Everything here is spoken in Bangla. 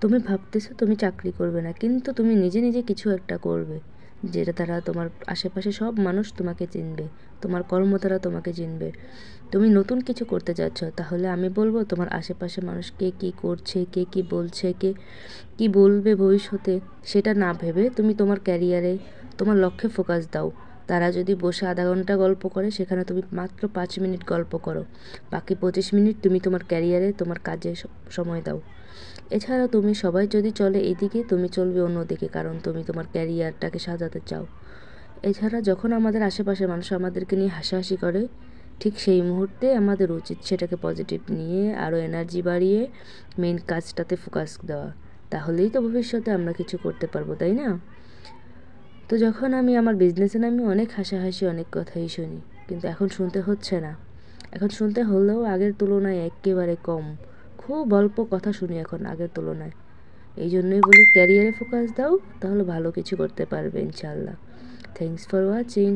তুমি ভাবতেছো তুমি চাকরি করবে না, কিন্তু তুমি নিজে নিজে কিছু একটা করবে, যেটা দ্বারা তোমার আশেপাশে সব মানুষ তোমাকে চিনবে, তোমার কর্ম দ্বারা তোমাকে চিনবে। তুমি নতুন কিছু করতে যাচ্ছ, তাহলে আমি বলবো তোমার আশেপাশে মানুষ কে কী করছে, কে কী বলছে, কে কী বলবে ভবিষ্যতে, সেটা না ভেবে তুমি তোমার ক্যারিয়ারে, তোমার লক্ষ্যে ফোকাস দাও। তারা যদি বসে আধা ঘন্টা গল্প করে, সেখানে তুমি মাত্র 5 মিনিট গল্প করো। বাকি 25 মিনিট তুমি তোমার ক্যারিয়ারে, তোমার কাজে সময় দাও। এছাড়া তুমি সবাই যদি চলে এদিকে, তুমি চলবে অন্যদিকে, কারণ তুমি তোমার ক্যারিয়ারটাকে সাজাতে চাও। এছাড়া যখন আমাদের আশেপাশের মানুষ আমাদেরকে নিয়ে হাসাহাসি করে, ঠিক সেই মুহূর্তে আমাদের উচিত সেটাকে পজিটিভ নিয়ে আরও এনার্জি বাড়িয়ে মেইন কাজটাতে ফোকাস দেওয়া। তাহলেই তো ভবিষ্যতে আমরা কিছু করতে পারবো, তাই না? তো যখন আমি আমার বিজনেসে নামি, অনেক হাসাহাসি, অনেক কথাই শুনি, কিন্তু এখন শুনতে হচ্ছে না। এখন শুনতে হলেও আগের তুলনায় একেবারে কম। খুব অল্প কথা শুনি এখন আগের তুলনায়। এই জন্যই বলি ক্যারিয়ারে ফোকাস দাও, তাহলে ভালো কিছু করতে পারবে ইনশাআল্লাহ। Thanks for watching.